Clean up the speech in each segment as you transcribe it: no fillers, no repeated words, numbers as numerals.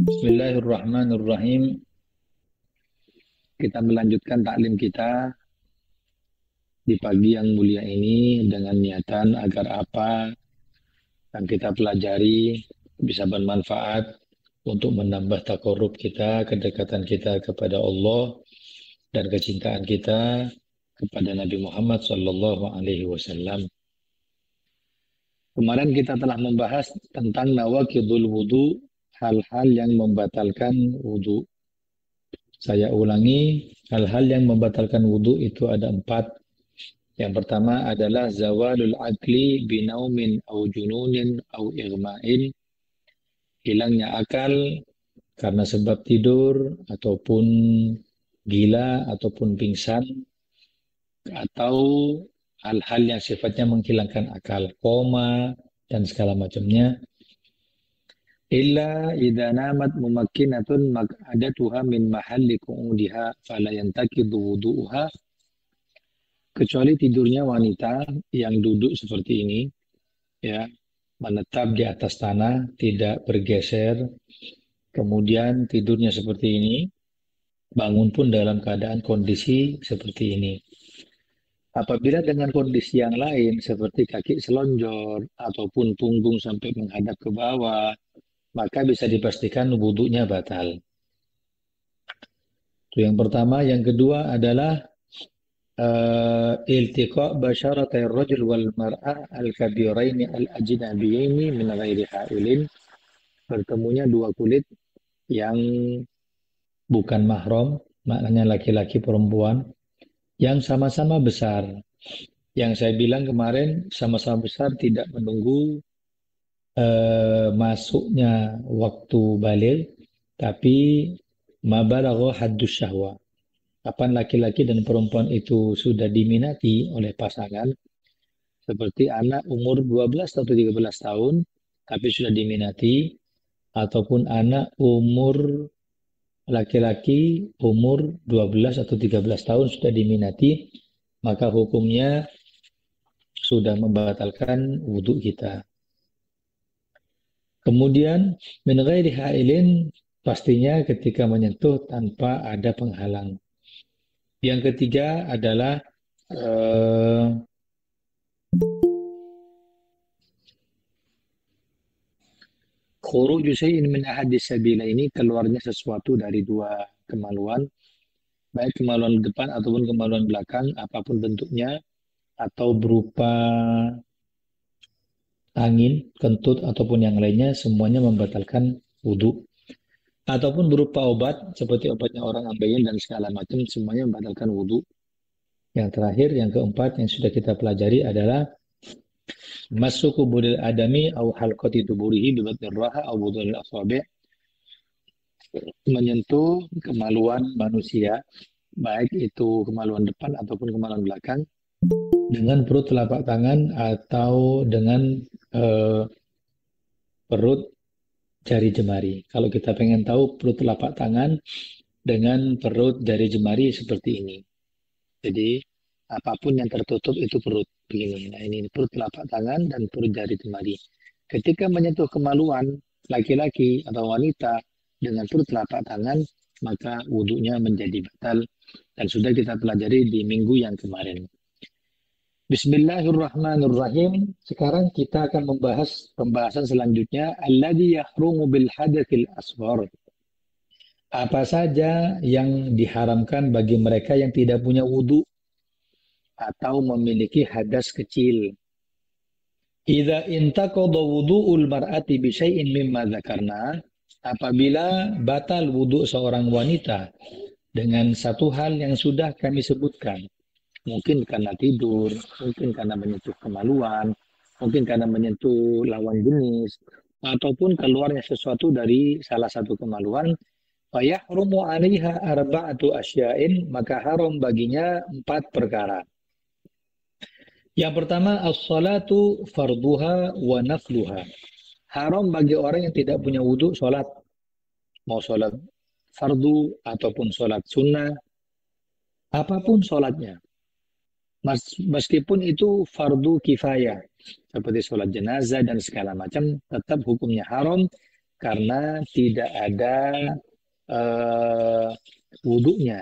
Bismillahirrahmanirrahim. Kita melanjutkan taklim kita di pagi yang mulia ini dengan niatan agar apa yang kita pelajari bisa bermanfaat untuk menambah takarrub kita, kedekatan kita kepada Allah dan kecintaan kita kepada Nabi Muhammad sallallahu alaihi wasallam. Kemarin kita telah membahas tentang nawaqidul wudu, hal-hal yang membatalkan wudu. Saya ulangi, hal-hal yang membatalkan wudhu itu ada 4. Yang pertama adalah zawalul akli binaumin au jununin au irma'in. Hilangnya akal karena sebab tidur ataupun gila ataupun pingsan atau hal-hal yang sifatnya menghilangkan akal, koma dan segala macamnya. Illa idza namat mumakkinatun maq'adatuha min mahalli qu'udiha fala yantaqidu wudu'uha, kecuali tidurnya wanita yang duduk seperti ini, ya, menetap di atas tanah, tidak bergeser, kemudian tidurnya seperti ini, bangun pun dalam keadaan kondisi seperti ini. Apabila dengan kondisi yang lain seperti kaki selonjor ataupun punggung sampai menghadap ke bawah, maka bisa dipastikan wudhunya batal. Itu yang pertama. Yang kedua adalah iltiqa basyaratay rajul wal mar'ah al-kabiraini al-ajnabiyaini min ghairi hailin. Bertemunya dua kulit yang bukan mahram, maknanya laki-laki perempuan, yang sama-sama besar. Yang saya bilang kemarin, sama-sama besar tidak menunggu masuknya waktu balik, tapi mabalagha haddus syahwa. Kapan laki-laki dan perempuan itu sudah diminati oleh pasangan, seperti anak umur 12 atau 13 tahun, tapi sudah diminati, ataupun anak umur laki-laki umur 12 atau 13 tahun sudah diminati, maka hukumnya sudah membatalkan wudhu kita. Kemudian, min ghairi hailin, pastinya ketika menyentuh tanpa ada penghalang. Yang ketiga adalah khuruju syai'in min ahadis sabila, ini keluarnya sesuatu dari dua kemaluan, baik kemaluan depan ataupun kemaluan belakang, apapun bentuknya, atau berupa angin, kentut, ataupun yang lainnya, semuanya membatalkan wudhu. Ataupun berupa obat, seperti obatnya orang ambeien dan segala macam, semuanya membatalkan wudhu. Yang terakhir, yang keempat, yang sudah kita pelajari adalah masuku budil adami au halqati tuburihi bibatnir raha au budul asabi', menyentuh kemaluan manusia, baik itu kemaluan depan ataupun kemaluan belakang, dengan perut telapak tangan atau dengan perut jari jemari. Kalau kita pengen tahu perut telapak tangan dengan perut jari jemari seperti ini. Jadi apapun yang tertutup itu perut begini. Nah, ini perut telapak tangan dan perut jari jemari. Ketika menyentuh kemaluan laki-laki atau wanita dengan perut telapak tangan, maka wudhunya menjadi batal, dan sudah kita pelajari di minggu yang kemarin. Bismillahirrahmanirrahim. Sekarang kita akan membahas pembahasan selanjutnya, alladzi yahrumu bil hadathil asghar. Apa saja yang diharamkan bagi mereka yang tidak punya wudhu atau memiliki hadas kecil. Idza intaqadha wudu'ul mar'ati bi syai'in mimma dzakarna, apabila batal wudhu seorang wanita dengan satu hal yang sudah kami sebutkan, mungkin karena tidur, mungkin karena menyentuh kemaluan, mungkin karena menyentuh lawan jenis, ataupun keluarnya sesuatu dari salah satu kemaluan, fayahrumu 'alaiha arba'atu asya'in, maka haram baginya 4 perkara. Yang pertama, as-salatu farduha wa nafluha. Haram bagi orang yang tidak punya wudhu sholat. Mau sholat fardu ataupun sholat sunnah, apapun sholatnya. Meskipun itu fardu kifayah, seperti sholat jenazah dan segala macam, tetap hukumnya haram karena tidak ada wudhunya.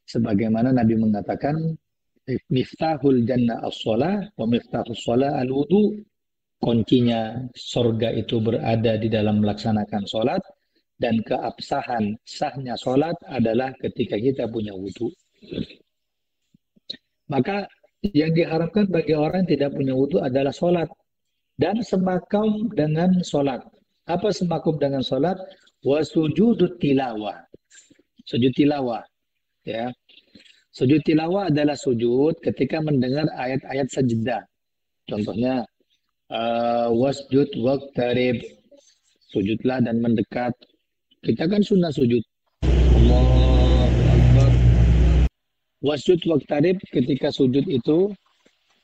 Sebagaimana Nabi mengatakan, miftahul jannah as-shalah wa miftahus shalah al-wudu. Kuncinya surga itu berada di dalam melaksanakan sholat, dan keabsahan sahnya sholat adalah ketika kita punya wudhu. Maka yang diharapkan bagi orang yang tidak punya wudhu adalah sholat dan semakum dengan sholat. Apa semakum dengan sholat? Wasujudut tilawah. Sujud tilawah, ya. Sujud tilawah adalah sujud ketika mendengar ayat-ayat sajdah. Contohnya, wasjud waqtarib, sujudlah dan mendekat. Kita kan sunnah sujud. Allahu Akbar. Wasjud waqtarib, ketika sujud itu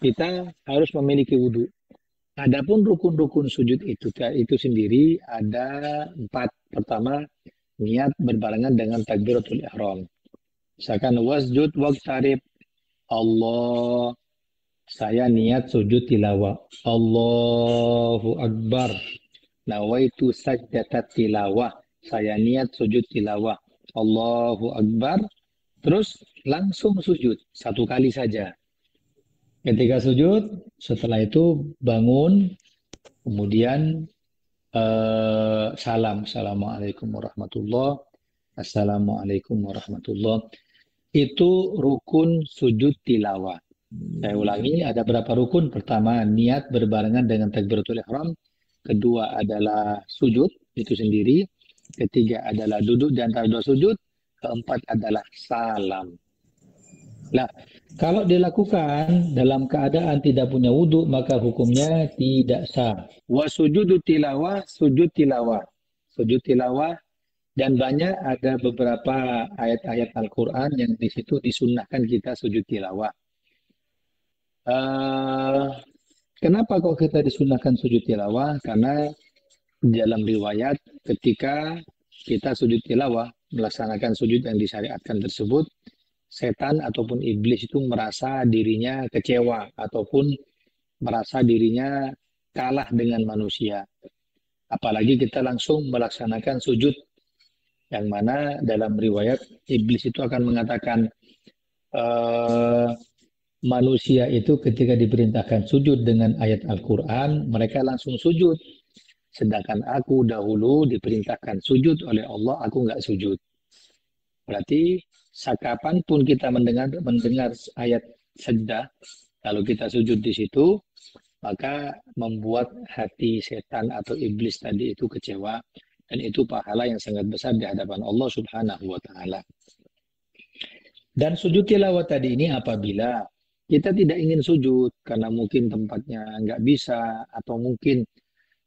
kita harus memiliki wudhu. Adapun rukun-rukun sujud itu sendiri ada 4. Pertama, niat berbarengan dengan takbiratul ihram. Misalkan wasjud waqtarib, Allah, saya niat sujud tilawah. Allahu Akbar. Nawaitu sajdatat tilawah. Saya niat sujud tilawah. Allahu Akbar. Terus langsung sujud 1 kali saja. Ketika sujud, setelah itu bangun, kemudian salam. Assalamualaikum warahmatullahi wabarakatuh. Assalamualaikum warahmatullahi wabarakatuh. Itu rukun sujud tilawah. Saya ulangi, ada berapa rukun? Pertama, niat berbarengan dengan takbiratul ihram. Kedua adalah sujud, itu sendiri. Ketiga adalah duduk di antara 2 sujud. Keempat adalah salam. Nah, kalau dilakukan dalam keadaan tidak punya wudhu, maka hukumnya tidak sah. Wa sujudu tilawah, sujud tilawah. Sujud tilawah, dan banyak ada beberapa ayat-ayat Al-Quran yang di situ disunnahkan kita sujud tilawah. Kenapa kok kita disunahkan sujud tilawah? Karena dalam riwayat ketika kita sujud tilawah, melaksanakan sujud yang disyariatkan tersebut, setan ataupun iblis itu merasa dirinya kecewa ataupun merasa dirinya kalah dengan manusia. Apalagi kita langsung melaksanakan sujud, yang mana dalam riwayat iblis itu akan mengatakan, manusia itu ketika diperintahkan sujud dengan ayat Al-Quran, mereka langsung sujud. Sedangkan aku dahulu diperintahkan sujud oleh Allah, aku nggak sujud. Berarti kapanpun kita mendengar ayat sajdah, kalau kita sujud di situ, maka membuat hati setan atau iblis tadi itu kecewa, dan itu pahala yang sangat besar di hadapan Allah Subhanahu wa Ta'ala. Dan sujud tilawah tadi ini apabila kita tidak ingin sujud karena mungkin tempatnya nggak bisa, atau mungkin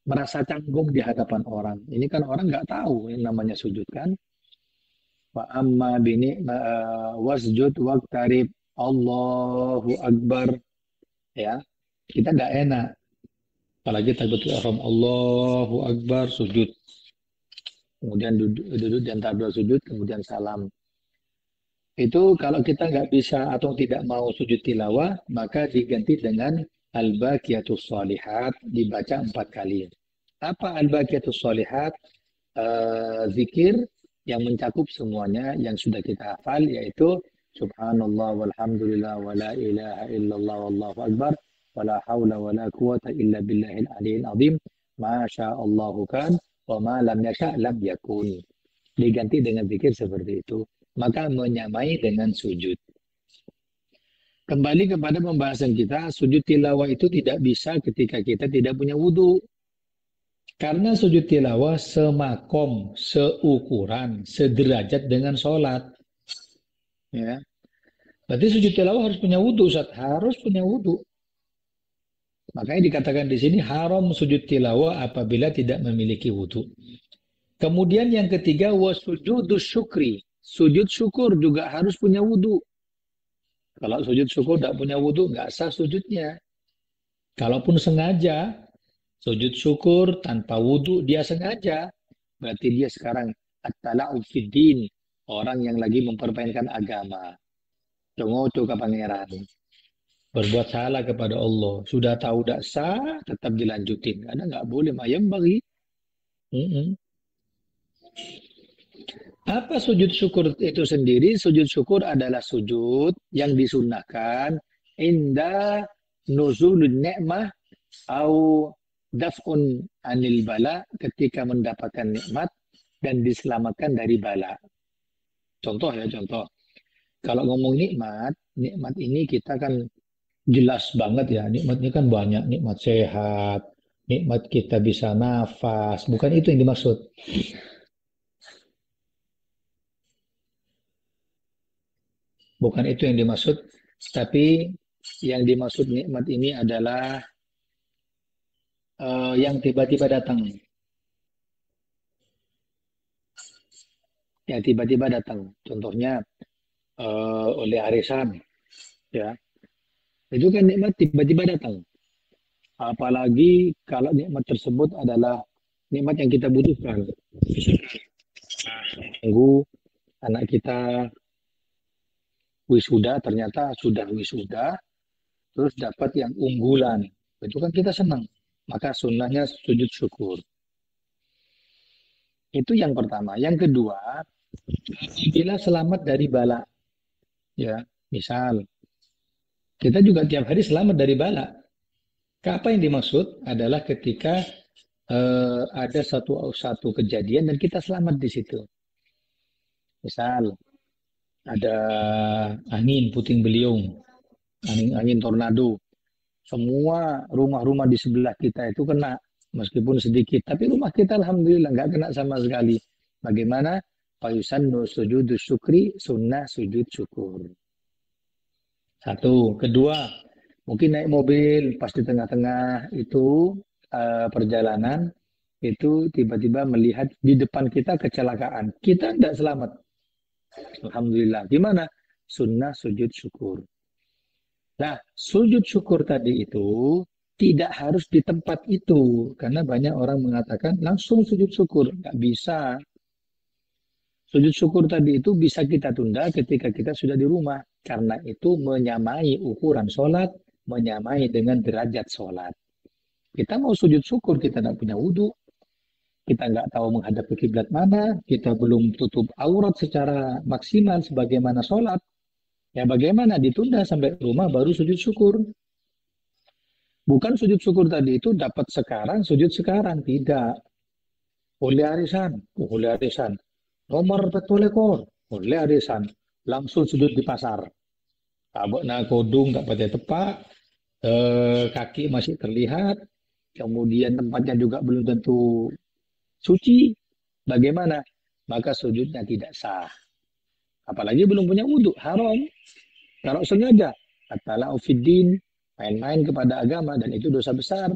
merasa canggung di hadapan orang. Ini kan orang nggak tahu yang namanya sujud kan. Wa amma bini wasjud waqtarib, Allahu Akbar. Ya, kita nggak enak. Apalagi takbiratul ihram, Allahu Akbar, sujud. Kemudian duduk di antara 2 sujud, kemudian salam. Itu kalau kita nggak bisa atau tidak mau sujud tilawah, maka diganti dengan al-baqiyatus shalihat, dibaca 4 kali. Apa al-baqiyatus shalihat? Zikir yang mencakup semuanya yang sudah kita hafal, yaitu subhanallah walhamdulillah wa la ilaha illallah wallahu akbar wa la hawla wa la quwata illa billahil aliyil azim, ma sya'allahu kan wa ma lam yasha' lam yakun. Diganti dengan zikir seperti itu, maka menyamai dengan sujud. Kembali kepada pembahasan kita, sujud tilawah itu tidak bisa ketika kita tidak punya wudhu. Karena sujud tilawah semakom, seukuran, sederajat dengan sholat. Ya. Berarti sujud tilawah harus punya wudhu, Ustaz. Harus punya wudhu. Makanya dikatakan di sini haram sujud tilawah apabila tidak memiliki wudhu. Kemudian yang ketiga, wasujudus syukri. Sujud syukur juga harus punya wudhu. Kalau sujud syukur tidak punya wudhu, nggak sah sujudnya. Kalaupun sengaja, sujud syukur tanpa wudhu, dia sengaja. Berarti dia sekarang at-tala'ub fiddin, orang yang lagi mempermainkan agama. Congoco ke pangeran. Berbuat salah kepada Allah. Sudah tahu tidak sah, tetap dilanjutin. Karena nggak boleh mayam bagi. Apa sujud syukur itu sendiri? Sujud syukur adalah sujud yang disunnahkan inda nuzulun ni'mah au daf'un anil bala, ketika mendapatkan nikmat dan diselamatkan dari bala. Contoh ya, contoh. Kalau ngomong nikmat, nikmat ini kita kan jelas banget ya. Nikmat ini kan banyak. Nikmat sehat, nikmat kita bisa nafas. Bukan itu yang dimaksud. Bukan itu yang dimaksud. Tapi yang dimaksud nikmat ini adalah yang tiba-tiba datang. Yang tiba-tiba datang. Contohnya oleh arisan. Ya, itu kan nikmat tiba-tiba datang. Apalagi kalau nikmat tersebut adalah nikmat yang kita butuhkan. Tunggu anak kita wisuda, ternyata sudah wisuda, terus dapat yang unggulan. Itu kan kita senang. Maka sunnahnya sujud syukur. Itu yang pertama. Yang kedua, bila selamat dari bala. Ya, misal kita juga tiap hari selamat dari bala. Apa yang dimaksud adalah ketika ada satu kejadian dan kita selamat di situ. Misal ada angin puting beliung, angin tornado. Semua rumah-rumah di sebelah kita itu kena, meskipun sedikit. Tapi rumah kita alhamdulillah nggak kena sama sekali. Bagaimana? Fayusannu sujudu syukri, sunnah sujud syukur. Satu. Kedua, mungkin naik mobil pas di tengah-tengah itu perjalanan, itu tiba-tiba melihat di depan kita kecelakaan. Kita tidak selamat. Alhamdulillah. Gimana? Sunnah sujud syukur. Nah, sujud syukur tadi itu tidak harus di tempat itu. Karena banyak orang mengatakan langsung sujud syukur. Nggak bisa. Sujud syukur tadi itu bisa kita tunda ketika kita sudah di rumah. Karena itu menyamai ukuran sholat, menyamai dengan derajat sholat. Kita mau sujud syukur, kita tidak punya wudhu. Kita nggak tahu menghadap ke kiblat mana. Kita belum tutup aurat secara maksimal sebagaimana sholat. Ya bagaimana ditunda sampai rumah baru sujud syukur. Bukan sujud syukur tadi itu dapat sekarang, sujud sekarang. Tidak. Oleh arisan. Oleh arisan. Nomor petolekor. Oleh arisan. Langsung sujud di pasar. Abok na kodung tak pakai tepak. Kaki masih terlihat. Kemudian tempatnya juga belum tentu suci. Bagaimana? Maka sujudnya tidak sah. Apalagi belum punya wudhu. Haram. Kalau sengaja. Katalah ufiddin. Main-main kepada agama. Dan itu dosa besar.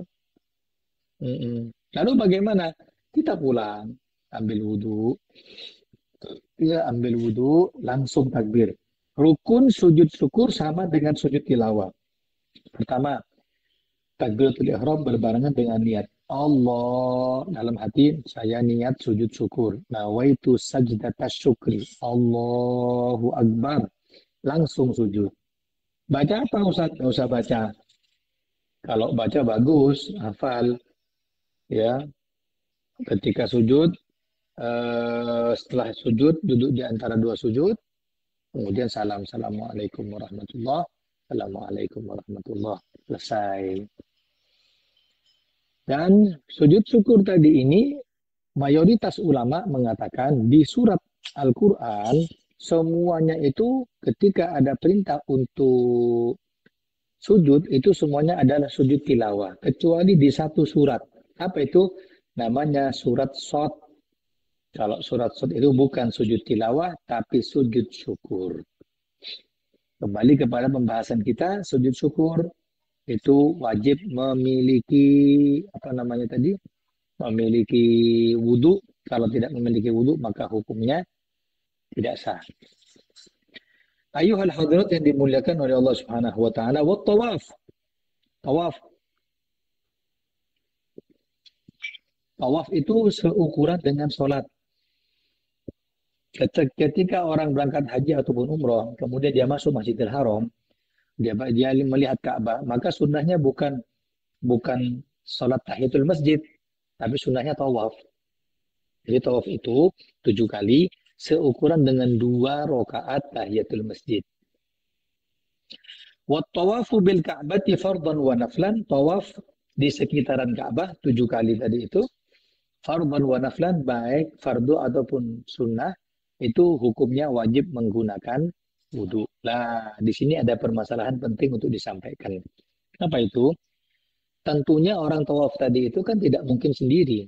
Lalu bagaimana? Kita pulang. Ambil wudhu. Ya, ambil wudhu. Langsung takbir. Rukun sujud syukur sama dengan sujud tilawah. Pertama, takbiratul ihram berbarengan dengan niat. Allah, dalam hati saya niat sujud syukur. Nawaitu sajdata syukri. Allahu Akbar. Langsung sujud. Baca apa Ustaz? Nggak usah baca. Kalau baca bagus, hafal. Ya, ketika sujud, setelah sujud, duduk di antara dua sujud. Kemudian salam. Assalamualaikum warahmatullahi wabarakatuh. Assalamualaikum warahmatullahi wabarakatuh. Selesai. Dan sujud syukur tadi ini mayoritas ulama mengatakan di surat Al-Quran semuanya itu ketika ada perintah untuk sujud itu semuanya adalah sujud tilawah. Kecuali di satu surat. Apa itu? Namanya surat Shad. Kalau surat Shad itu bukan sujud tilawah tapi sujud syukur. Kembali kepada pembahasan kita, sujud syukur itu wajib memiliki apa namanya tadi? Memiliki wudhu. Kalau tidak memiliki wudhu maka hukumnya tidak sah. Ayuhal hadirat yang dimuliakan oleh Allah Subhanahu wa taala, wa tawaf. Tawaf. Tawaf itu seukuran dengan sholat. Ketika orang berangkat haji ataupun umroh, kemudian dia masuk Masjidil Haram, dia melihat Ka'bah, maka sunnahnya bukan sholat tahiyatul masjid, tapi sunnahnya tawaf. Jadi tawaf itu 7 kali, seukuran dengan 2 rakaat tahiyatul masjid. Wa tawafu bil Ka'bati fardhan wa naflan, tawaf di sekitaran Ka'bah 7 kali tadi itu, fardhan wa naflan, baik fardu ataupun sunnah, itu hukumnya wajib menggunakan wudhu. Nah, di sini ada permasalahan penting untuk disampaikan. Apa itu? Tentunya orang tawaf tadi itu kan tidak mungkin sendiri.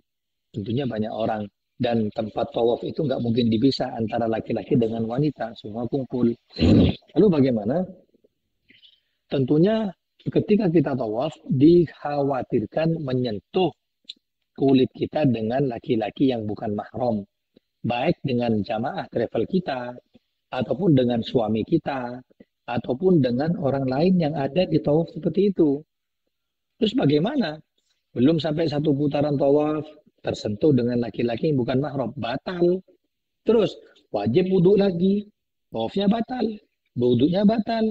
Tentunya banyak orang. Dan tempat tawaf itu nggak mungkin dipisah antara laki-laki dengan wanita. Semua kumpul. Lalu bagaimana? Tentunya ketika kita tawaf, dikhawatirkan menyentuh kulit kita dengan laki-laki yang bukan mahram. Baik dengan jamaah travel kita, ataupun dengan suami kita, ataupun dengan orang lain yang ada di tawaf seperti itu. Terus bagaimana? Belum sampai 1 putaran tawaf, tersentuh dengan laki-laki yang bukan mahram, batal. Terus wajib wudhu lagi, tawafnya batal, wudhunya batal,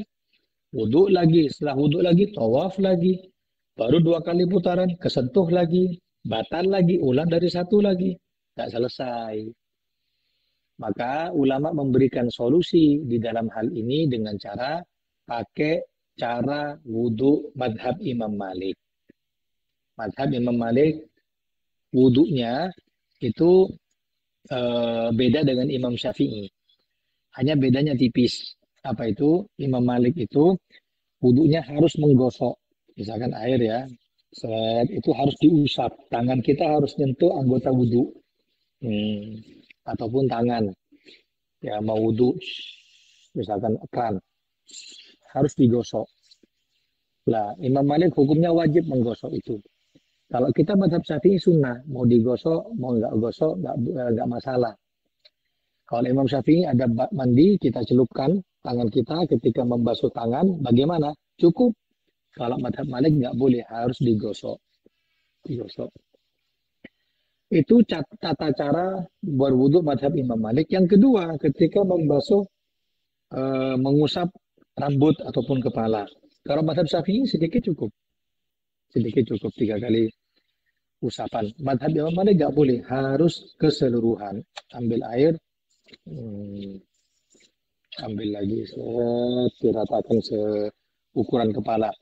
wudhu lagi, setelah wudhu lagi, tawaf lagi, baru 2 kali putaran, kesentuh lagi, batal lagi, ulang dari 1 lagi, tak selesai. Maka ulama memberikan solusi di dalam hal ini dengan cara pakai cara wudhu madhab Imam Malik. Madhab Imam Malik, wudhunya itu beda dengan Imam Syafi'i. Hanya bedanya tipis. Apa itu? Imam Malik itu wudhunya harus menggosok. Misalkan air ya, itu harus diusap. Tangan kita harus nyentuh anggota wudhu. Ataupun tangan. Ya mau wudhu, misalkan keran, harus digosok. Lah, Imam Malik hukumnya wajib menggosok itu. Kalau kita madhab Syafi'i sunnah, mau digosok, mau nggak gosok, nggak masalah. Kalau Imam Syafi'i ada mandi, kita celupkan tangan kita ketika membasuh tangan, bagaimana? Cukup. Kalau madhab Malik nggak boleh, harus digosok. Digosok. Itu tata cara berwudhu madhab Imam Malik. Yang kedua, ketika membasuh, mengusap rambut ataupun kepala. Kalau madhab Syafi'i sedikit cukup. Sedikit cukup 3 kali usapan. Madhab Imam Malik nggak boleh, harus keseluruhan. Ambil air, ambil lagi, diratakan seukuran kepala.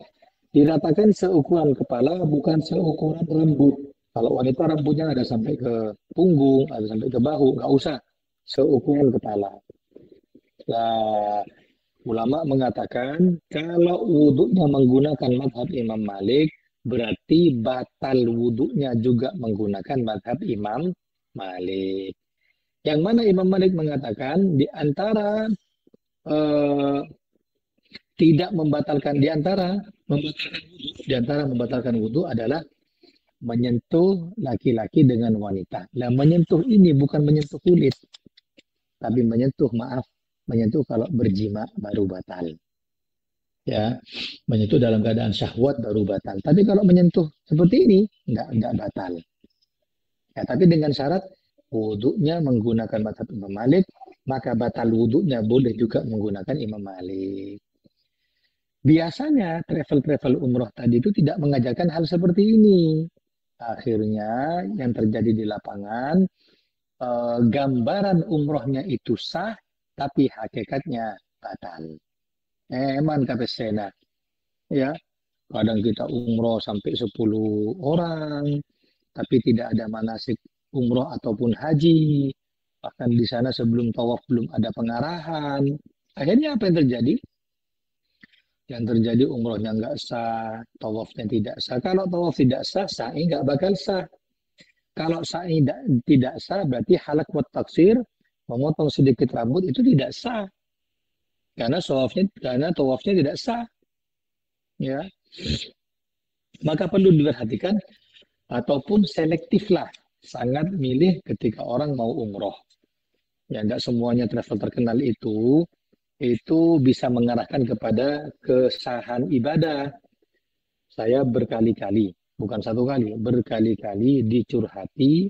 Diratakan seukuran kepala, bukan seukuran rambut. Kalau wanita rambutnya ada sampai ke punggung, ada sampai ke bahu, nggak usah. Seukuran kepala. Nah, ulama mengatakan kalau wudhunya menggunakan madhab Imam Malik, berarti batal wudhunya juga menggunakan madhab Imam Malik. Yang mana Imam Malik mengatakan di antara tidak membatalkan, di antara membatalkan wudhu adalah menyentuh laki-laki dengan wanita. Nah, menyentuh ini bukan menyentuh kulit, tapi menyentuh kalau berjima baru batal. Ya, menyentuh dalam keadaan syahwat baru batal. Tapi kalau menyentuh seperti ini, enggak batal. Ya, tapi dengan syarat wudhunya menggunakan madhab Imam Malik, maka batal wudhunya boleh juga menggunakan Imam Malik. Biasanya travel umroh tadi itu tidak mengajarkan hal seperti ini. Akhirnya yang terjadi di lapangan, gambaran umrohnya itu sah, tapi hakikatnya batal. Eman kapesena. Ya, kadang kita umroh sampai 10 orang, tapi tidak ada manasik umroh ataupun haji. Bahkan di sana sebelum tawaf belum ada pengarahan. Akhirnya apa yang terjadi? Yang terjadi umrohnya nggak sah, tawafnya tidak sah. Kalau tawaf tidak sah, sa'i nggak bakal sah. Kalau sa'i tidak sah, berarti halak wa taksir, memotong sedikit rambut itu tidak sah. Karena tawafnya tidak sah. Ya. Maka perlu diperhatikan ataupun selektiflah, sangat milih ketika orang mau umroh. Ya, nggak semuanya travel terkenal itu bisa mengarahkan kepada kesahan ibadah. Saya berkali-kali, bukan 1 kali, berkali-kali dicurhati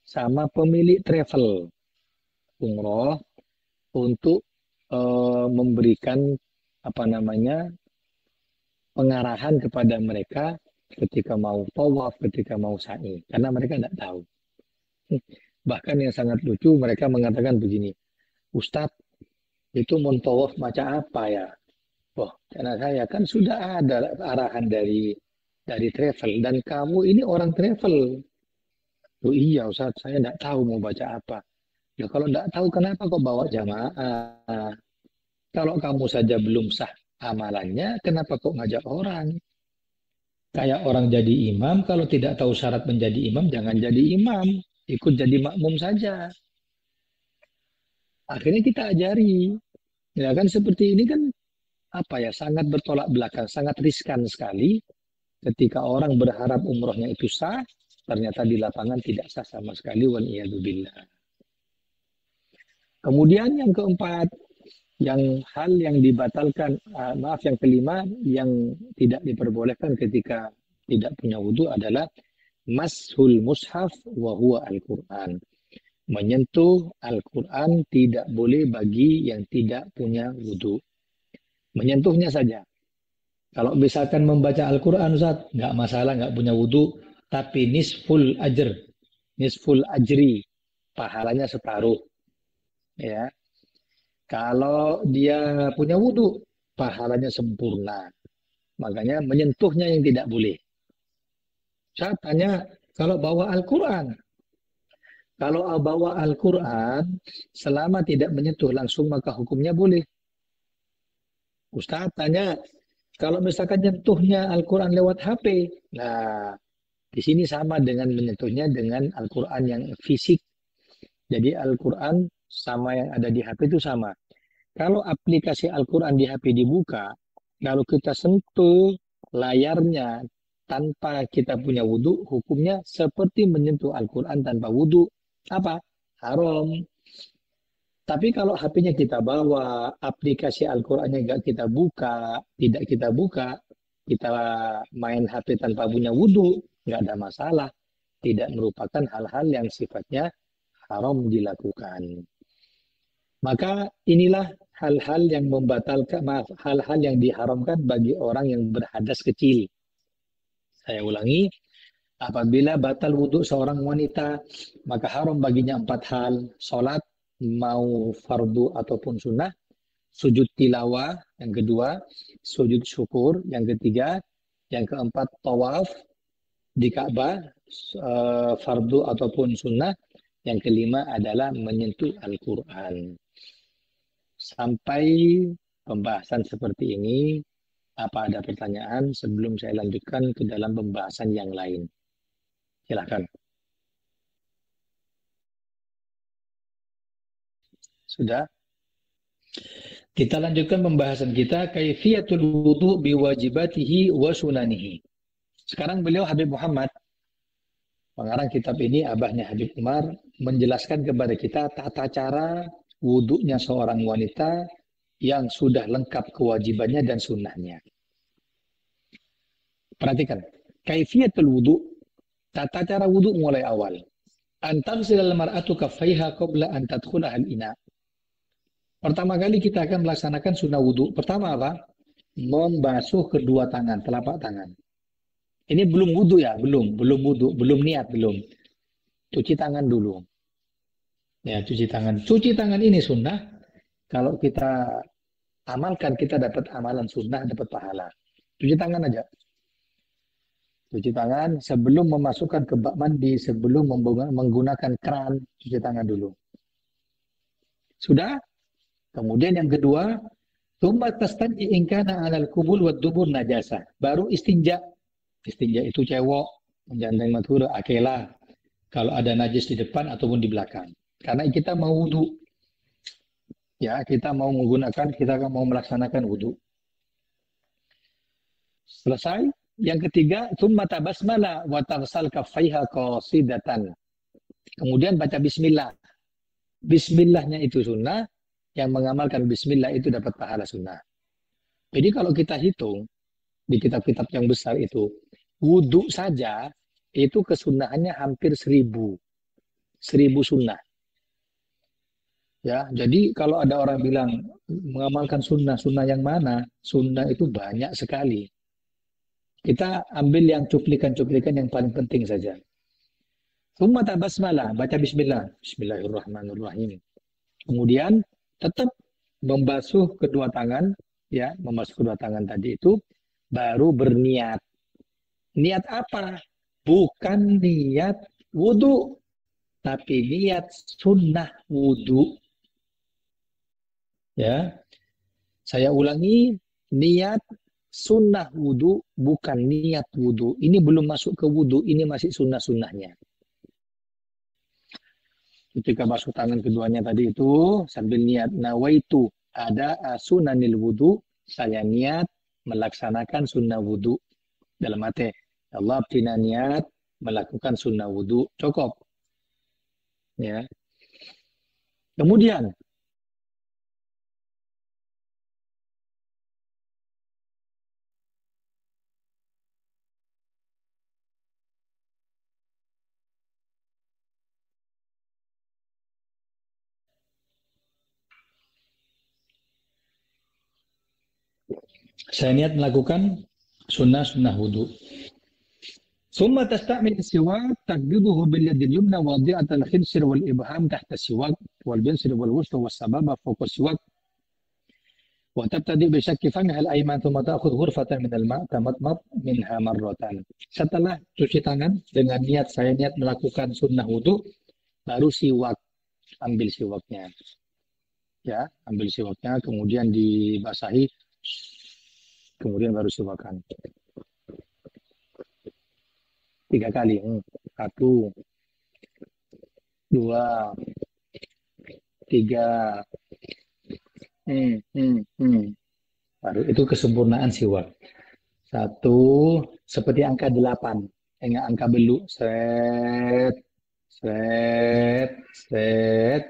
sama pemilik travel umroh untuk memberikan apa namanya pengarahan kepada mereka ketika mau tawaf, ketika mau sa'i, karena mereka tidak tahu. Bahkan yang sangat lucu, mereka mengatakan begini, Ustadz, itu muntawaf macam apa ya? Oh, karena saya kan sudah ada arahan dari travel dan kamu ini orang travel. Oh iya Ustaz, saya tidak tahu mau baca apa. Ya kalau tidak tahu kenapa kok bawa jamaah? Kalau kamu saja belum sah amalannya, kenapa kok ngajak orang? Kayak orang jadi imam, kalau tidak tahu syarat menjadi imam, jangan jadi imam. Ikut jadi makmum saja. Akhirnya kita ajari. Ya kan seperti ini kan apa ya, sangat bertolak belakang, sangat riskan sekali ketika orang berharap umrohnya itu sah, ternyata di lapangan tidak sah sama sekali. Wal billah. Kemudian yang keempat, yang dibatalkan, maaf yang kelima, yang tidak diperbolehkan ketika tidak punya wudhu adalah mashul mushaf wa huwa Al-Quran. Menyentuh Al-Quran tidak boleh bagi yang tidak punya wudhu. Menyentuhnya saja. Kalau misalkan membaca Al-Quran, Ustaz, nggak masalah, nggak punya wudhu, tapi nisful ajri, pahalanya separuh. Ya, kalau dia punya wudhu, pahalanya sempurna. Makanya menyentuhnya yang tidak boleh. Saya tanya, kalau bawa Al-Quran, kalau bawa Al-Quran, selama tidak menyentuh langsung, maka hukumnya boleh. Ustaz tanya, kalau misalkan nyentuhnya Al-Quran lewat HP, nah di sini sama dengan menyentuhnya dengan Al-Quran yang fisik. Jadi Al-Quran sama yang ada di HP itu sama. Kalau aplikasi Al-Quran di HP dibuka, kalau kita sentuh layarnya tanpa kita punya wudhu, hukumnya seperti menyentuh Al-Quran tanpa wudhu. Apa? Haram. Tapi kalau HP-nya kita bawa, aplikasi Al-Qurannya nggak kita buka, tidak kita buka, kita main HP tanpa punya wudhu, nggak ada masalah. Tidak merupakan hal-hal yang sifatnya haram dilakukan. Maka inilah hal-hal yang membatalkan, maaf, hal-hal yang diharamkan bagi orang yang berhadas kecil. Saya ulangi, apabila batal wudhu seorang wanita, maka haram baginya 4 hal. Salat, mau fardu ataupun sunnah. Sujud tilawah, yang kedua. Sujud syukur, yang ketiga. Yang keempat, tawaf di Ka'bah, fardu ataupun sunnah. Yang kelima adalah menyentuh Al-Quran. Sampai pembahasan seperti ini, apa ada pertanyaan sebelum saya lanjutkan ke dalam pembahasan yang lain? Silakan. Sudah? Kita lanjutkan pembahasan kita kaifiyatul wudu biwajibatihi wa sunanihi. Sekarang beliau Habib Muhammad, pengarang kitab ini, abahnya Habib Umar, menjelaskan kepada kita tata cara wudunya seorang wanita yang sudah lengkap kewajibannya dan sunnahnya. Perhatikan, kaifiyatul wudu, tata cara wudu mulai awal. Antaghsilal mar'atu kaffaiha qabla an tadkhula al-ina. Pertama kali kita akan melaksanakan sunnah wudhu. Pertama apa? Membasuh kedua tangan, telapak tangan. Ini belum wudhu ya, belum wudhu, belum niat, belum. Cuci tangan dulu. Ya, cuci tangan. Cuci tangan ini sunnah. Kalau kita amalkan, kita dapat amalan sunnah, dapat pahala. Cuci tangan aja. Cuci tangan sebelum memasukkan ke bak mandi, sebelum menggunakan keran, cuci tangan dulu. Sudah? Kemudian yang kedua, tsumma tastanji in kana 'alal kubul wad dubur najasa. Baru istinja. Istinja itu cewek, menjandeng matur akela. Kalau ada najis di depan ataupun di belakang. Karena kita mau wudu. Ya, kita mau menggunakan, kita mau melaksanakan wudu. Selesai. Yang ketiga, tsumma tabasmala wa taghsal kaffaiha qasidatan. Kemudian baca bismillah. Bismillahnya itu sunnah. Yang mengamalkan bismillah itu dapat pahala sunnah. Jadi kalau kita hitung di kitab-kitab yang besar itu, wudhu saja itu kesunahannya hampir 1000 sunnah. Ya, jadi kalau ada orang bilang mengamalkan sunnah yang mana? Sunnah itu banyak sekali. Kita ambil yang cuplikan-cuplikan yang paling penting saja. Summa tabasmalah, baca bismillah. Bismillahirrahmanirrahim. Kemudian tetap membasuh kedua tangan, ya, membasuh kedua tangan tadi itu, baru berniat. Niat apa? Bukan niat wudhu, tapi niat sunnah wudhu. Ya, saya ulangi, niat sunnah wudhu, bukan niat wudhu. Ini belum masuk ke wudhu, ini masih sunnah-sunnahnya. Ketika basuh tangan keduanya tadi itu, sambil niat nawaitu ada sunanil wudhu, saya niat melaksanakan sunnah wudhu. Dalam hati, Allah bina niat melakukan sunnah wudhu, cukup. Ya. Kemudian, saya niat melakukan sunnah wudhu. Summa tasta'mil siwak taqbiduhu bil yadil yumna wadi'at al-khinsir wal ibham tahta siwak wal binsir wal wusta was sababa fawqa siwak wa tabtadi bi syakki famha al-ayman thumma ta'khudh ghurfatan min al-ma' tamatmat minha marratan. Setelah cuci tangan dengan niat saya niat melakukan sunnah wudhu, baru siwak, ambil siwaknya. Ya, ambil siwaknya kemudian dibasahi, kemudian baru siwakan. 3 kali. 1, 2, 3. Baru itu kesempurnaan siwak. 1 seperti angka 8. Enggak angka beluk. Set, set, set.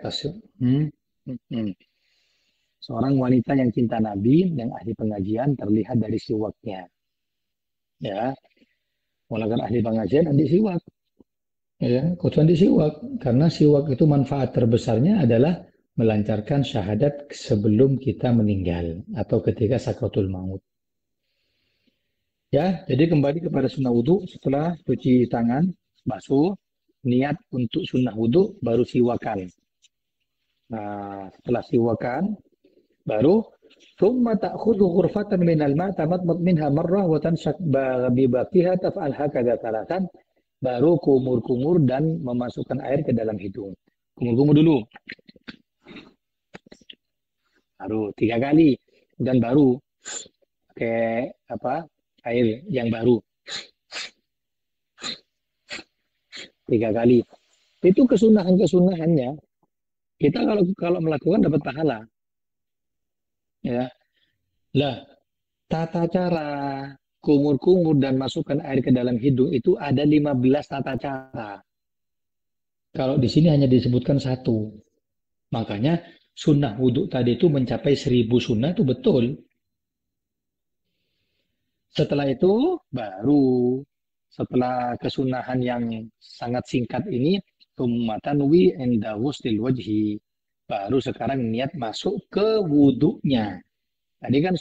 Seorang wanita yang cinta Nabi, yang ahli pengajian, terlihat dari siwaknya. Ya, walaupun ahli pengajian, andi siwak. Ya, kutuan di siwak. Karena siwak itu manfaat terbesarnya adalah melancarkan syahadat sebelum kita meninggal atau ketika sakratul maut. Ya, jadi kembali kepada sunnah wudhu, setelah cuci tangan, basuh, niat untuk sunnah wudhu, baru siwakan. Nah, setelah siwakan, baru thumma ta'khudhu ghurfatan minal ma' tamatmat minha marrah wa tanshak bi baqiha taf'al hakadha thalathan. Baru kumur-kumur dan memasukkan air ke dalam hidung. Kumur-kumur dulu. Baru 3 kali. Dan baru pakai air yang baru. 3 kali. Itu kesunahan-kesunahannya. Kita kalau melakukan dapat pahala. Ya. Lah, tata cara kumur-kumur dan masukkan air ke dalam hidung itu ada 15 tata cara. Kalau di sini hanya disebutkan 1. Makanya sunnah wudhu tadi itu mencapai 1000 sunnah itu betul. Setelah itu baru setelah kesunahan yang sangat singkat ini tummatanwi inda ghusl wajhi. Baru sekarang niat masuk ke wudhunya. Tadi kan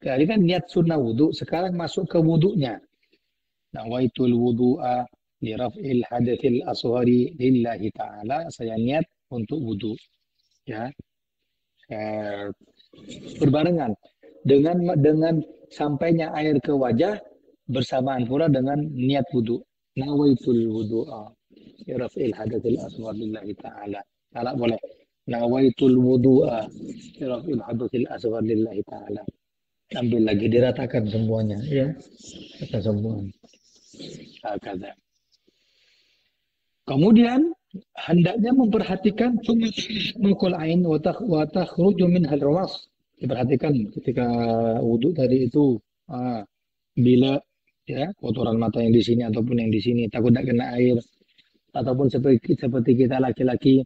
tadi kan niat sunnah wudhu, sekarang masuk ke wudhunya. Nawaitul wudu'a li raf'il hadatsil asghari lillahi ta'ala. Saya niat untuk wudhu. Ya. Berbarengan dengan sampainya air ke wajah bersamaan pula dengan niat wudhu. Nawaitul wudu'a li raf'il hadatsil asghari lillahi ta'ala. Salah boleh. Nawaitul wudu'a li raf'il hadatsil asghari lillahi ta'ala. Ambil lagi, diratakan semuanya, ya, kata semua. Kemudian hendaknya memperhatikan mukul ain wa takhruju minhal rawas. Diperhatikan ketika wudhu tadi itu, bila ya kotoran mata yang di sini ataupun yang di sini takut tidak kena air, ataupun seperti kita laki-laki.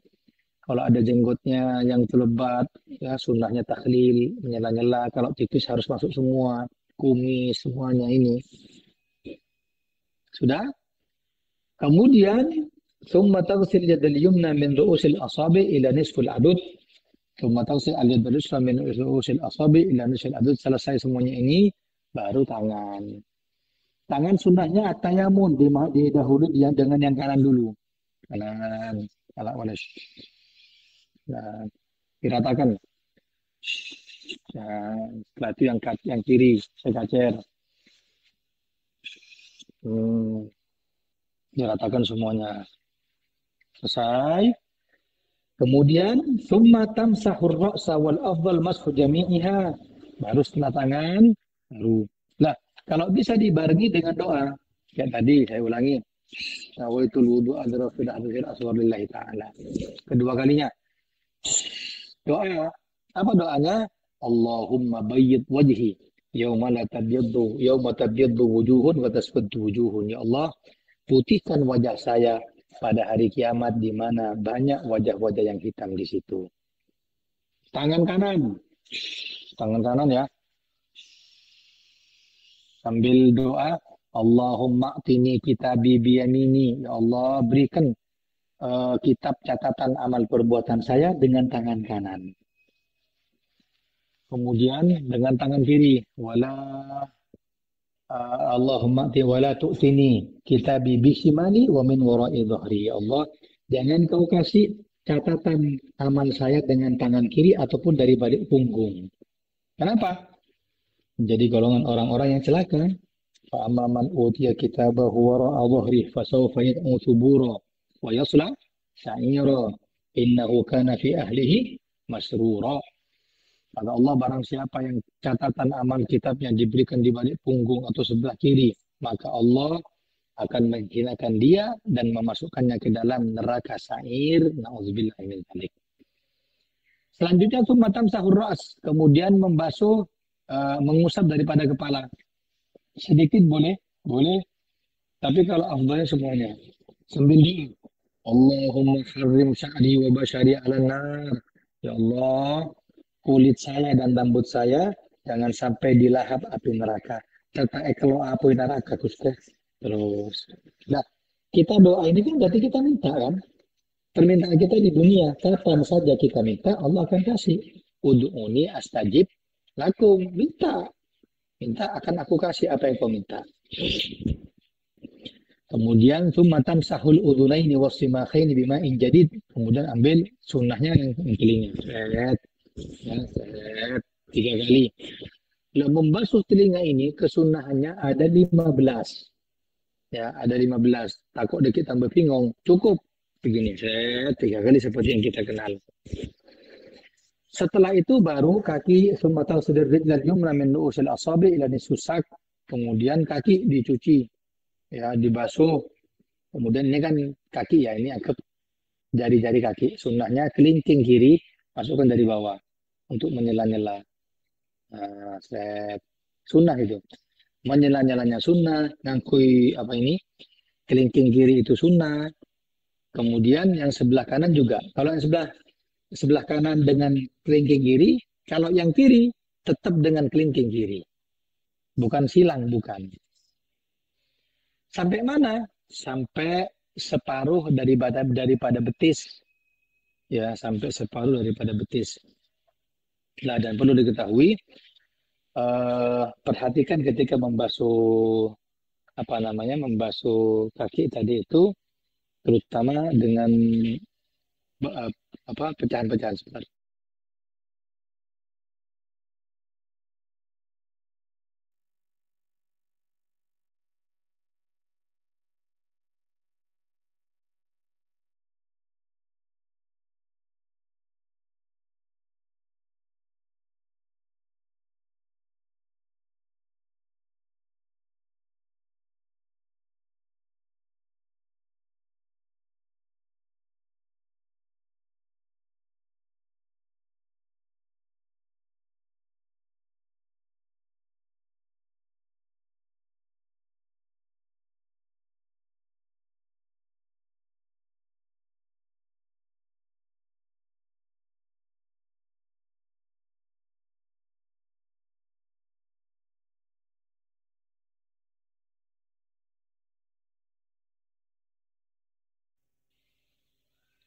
Kalau ada jenggotnya yang terlebat, ya sunnahnya takhlil, menyela-nyela. Kalau tipis harus masuk semua, kumis, semuanya ini. Sudah? Kemudian, thumma taghsil yadal yumna min ru'usil asabi ila nisful adud. Thumma taghsil al-yadal yusra min ru'usil asabi ila nisful adud. Selesai semuanya ini, baru tangan. Tangan sunnahnya at-tayamun, didahului dengan yang kanan dulu. Kanan, ala wala. Nah, diratakan. Nah, setelah itu yang kiri, sekacer. Hmm, diratakan semuanya. Selesai. Kemudian, summa tamsahur ra'sa wal afdal mashu jami'iha. Baru setelah tangan, baru. Nah, kalau bisa dibarengi dengan doa. Kayak tadi, saya ulangi. Nawaitul wudu adra fil akhir aswar lillahi ta'ala. Kedua kalinya, doa. Apa doanya? Allahumma bayyid wajhi. Yauma tabyaddu wujuhun wa taswaddu wujuhun. Ya Allah, putihkan wajah saya pada hari kiamat di mana banyak wajah-wajah yang hitam di situ. Tangan kanan. Tangan kanan ya. Sambil doa, Allahumma atini kitabi biyamini. Ya Allah, berikan kitab catatan amal perbuatan saya dengan tangan kanan. Kemudian dengan tangan kiri. Allahumma ati wala tu'tini kitabi bishimali wa min wara'i dhahri. Ya Allah, jangan kau kasih catatan amal saya dengan tangan kiri ataupun dari balik punggung. Kenapa? Jadi golongan orang-orang yang celaka. Fa'amma man utiya kitabahu wara'a dhahri fasawfa yad'u thubura wa yasla sa'ira innahu kana fi ahlihi masrura. Kata Allah, barang siapa yang catatan amal kitabnya diberikan di balik punggung atau sebelah kiri, maka Allah akan menghinakan dia dan memasukkannya ke dalam neraka sa'ir. Na'udzubillah min dzalik. Selanjutnya summatam sahur ras, kemudian membasuh, mengusap daripada kepala. Sedikit boleh, boleh. Tapi kalau afdalnya semuanya. Sambil di Allahumma harrim sya'ri wa bashari ala nar. Ya Allah, kulit saya dan rambut saya jangan sampai dilahap api neraka. Serta ekelo api neraka, Gusti. Terus. Nah, kita doa ini kan berarti kita minta kan? Permintaan kita di dunia, kapan saja kita minta, Allah akan kasih. Ud'uni astajib lakum. Minta. Minta akan aku kasih apa yang kau minta. Kemudian summatam sahul udhunaini wasimakhaini bima'in jadid. Kemudian ambil sunnahnya yang telinga. Set, ya, set, 3 kali. Nah, membasuh telinga ini kesunahannya ada 15. Ya, ada 15. Takut dikit tambah bingung. Cukup begini, set, 3 kali seperti yang kita kenal. Setelah itu baru kaki summatal sudir rijlal yumna min nu'usil asabi ila nisusak. Kemudian kaki dicuci, ya, dibasuh. Kemudian ini kan kaki ya, ini anggap jari-jari kaki. Sunnahnya kelingking kiri masukkan dari bawah untuk menyela-nyela. Nah, set. Sunnah itu. Menyela-nyelanya sunnah, ngangkui apa ini? Kelingking kiri itu sunnah. Kemudian yang sebelah kanan juga. Kalau yang sebelah kanan dengan kelingking kiri, kalau yang kiri tetap dengan kelingking kiri. Bukan silang, bukan. Sampai mana? Sampai separuh daripada betis. Ya, sampai separuh daripada betis. Nah, dan perlu diketahui, perhatikan ketika membasuh membasuh kaki tadi itu, terutama dengan pecahan-pecahan seperti.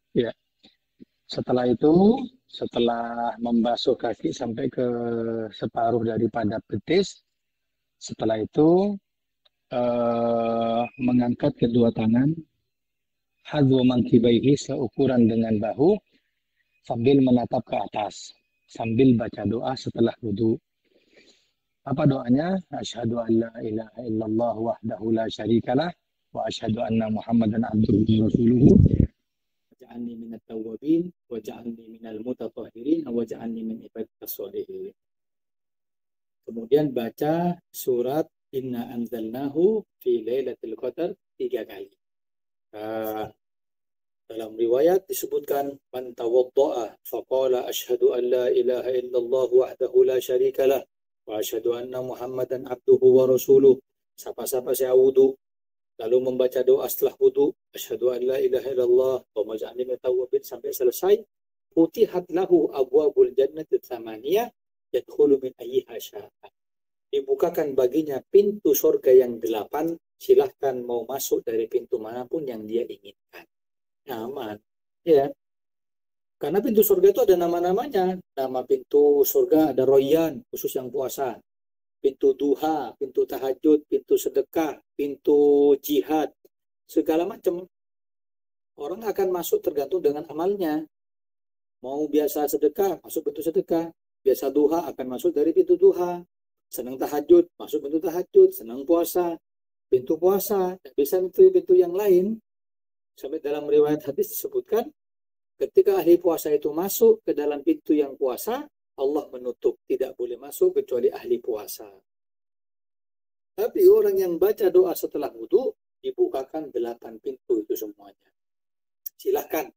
Ya, setelah membasuh kaki sampai ke separuh daripada betis, setelah itu mengangkat kedua tangan hadwa mankibaihi seukuran dengan bahu sambil menatap ke atas sambil baca doa setelah wudhu. Apa doanya? Asyhadu an la ilaha illallah wahdahu la syarikalah wa asyhadu anna Muhammadan abduhu wa rasuluhu waj'alni minat tawwabin waj'alni minal mutatahhirin waj'alni min ibadikas sholihin. Kemudian baca surat Inna anzalnahu fi lailatul qadar 3 kali. Dalam riwayat disebutkan man tawadda'a faqala asyhadu an la ilaha illallah wahdahu la syarikalah wa asyhadu anna Muhammadan abduhu wa rasuluh. Siapa-siapa saya wudu lalu membaca doa setelah wudu, asyhadu an la ilaha illallah wa maj'alni minat tawwabin sampai selesai, futihat lahu abwabul jannati tsamaniyah yadkhulu min ayyiha sya'a. Dibukakan baginya pintu surga yang 8, silahkan mau masuk dari pintu manapun yang dia inginkan. Aman, ya. Karena pintu surga itu ada nama-namanya. Nama pintu surga ada Royan, khusus yang puasa. Pintu duha, pintu tahajud, pintu sedekah, pintu jihad, segala macam. Orang akan masuk tergantung dengan amalnya. Mau biasa sedekah, masuk pintu sedekah. Biasa duha akan masuk dari pintu duha. Senang tahajud, masuk pintu tahajud. Senang puasa, pintu puasa. Bisa pintu yang lain. Sampai dalam riwayat hadis disebutkan, ketika ahli puasa itu masuk ke dalam pintu yang puasa, Allah menutup, tidak boleh masuk kecuali ahli puasa. Tapi orang yang baca doa setelah wudhu, dibukakan 8 pintu itu semuanya. Silahkan,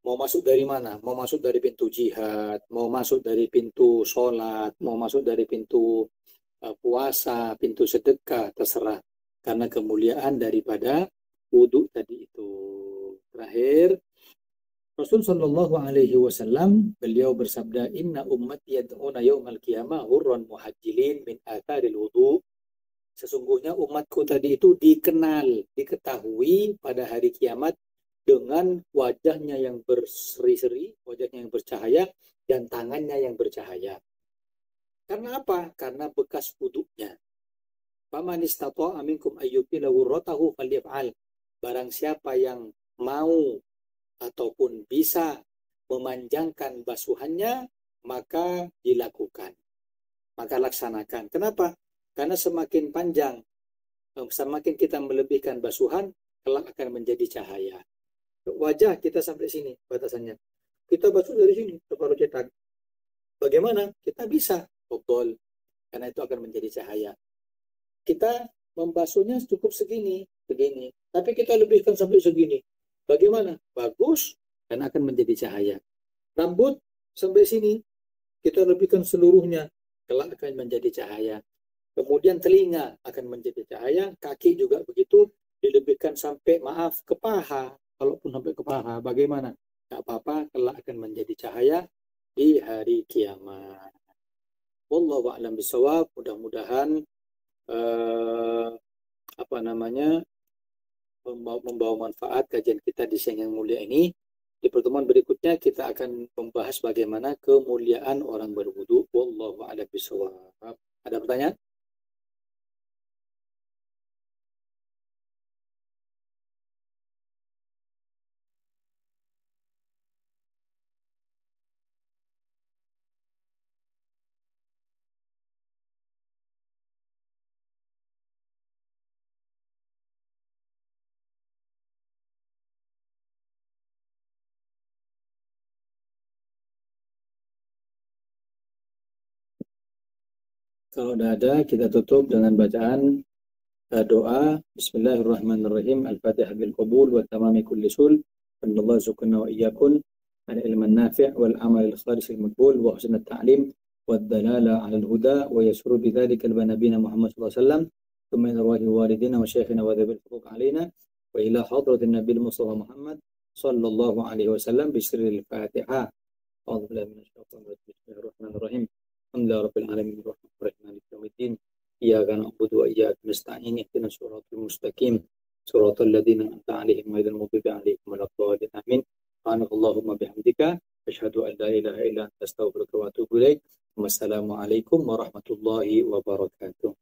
mau masuk dari mana? Mau masuk dari pintu jihad, mau masuk dari pintu sholat, mau masuk dari pintu puasa, pintu sedekah, terserah. Karena kemuliaan daripada wudhu tadi itu. Terakhir, Rasul Shallallahu Alaihi Wasallam beliau bersabda, Inna ummati yad'una yaumal qiyamah hurran muhajjilin min atharil wudu. Sesungguhnya umatku tadi itu dikenal, diketahui pada hari kiamat dengan wajahnya yang berseri-seri, wajahnya yang bercahaya, dan tangannya yang bercahaya. Karena apa? Karena bekas wuduknya. Faman istata'a minkum ayyutila wurratahu falyaf'al. Barang siapa yang mau ataupun bisa memanjangkan basuhannya, maka dilakukan. Maka laksanakan. Kenapa? Karena semakin panjang, semakin kita melebihkan basuhan, kelak akan menjadi cahaya. Wajah kita sampai sini batasannya. Kita basuh dari sini, separuh cetak. Bagaimana? Kita bisa. Betul. Karena itu akan menjadi cahaya. Kita membasuhnya cukup segini, begini. Tapi kita lebihkan sampai segini. Bagaimana? Bagus dan akan menjadi cahaya. Rambut sampai sini, kita lebihkan seluruhnya, kelak akan menjadi cahaya. Kemudian telinga akan menjadi cahaya, kaki juga begitu, dilebihkan sampai, maaf, ke paha. Kalaupun sampai ke paha, bagaimana? Tidak apa-apa, kelak akan menjadi cahaya di hari kiamat. Wallahu a'lam bishawab. Mudah-mudahan membawa manfaat kajian kita di siang yang mulia ini. Di pertemuan berikutnya kita akan membahas bagaimana kemuliaan orang berwudu. Wallahu a'lam bishawab. Ada pertanyaan? Kalau sudah ada, kita tutup dengan bacaan doa. Bismillahirrahmanirrahim. Al-Fatihah bil qabul wa tamami kulli sul. Allahu subhanahu wa iyyakum al ilman nafi' wal amal al khalis al maqbul wa husn al ta'lim wa dalala ala al huda wa yasru bi dhalika al nabiyina Muhammad sallallahu alaihi wasallam thumma ila arwahi walidina wa shaykhina wa dhabil huquq alaina wa ila hadratin nabiy Mustafa Muhammad sallallahu alaihi wasallam bi sirril Fatihah. A'udzu billahi minasy syaithanir rajim. Bismillahirrahmanirrahim. Alhamdulillah rabbil alamin arrahmanir rahim maliki yaumiddin. Iyyaka na'budu wa iyyaka nasta'in ihdinas siratal mustaqim siratal ladzina an'amta 'alaihim ghairil maghdubi 'alaihim waladdallin. Amin. Subhanakallahumma bihamdika asyhadu an la ilaha illa anta astaghfiruka wa atubu ilaik. Wassalamualaikum warahmatullahi wabarakatuh.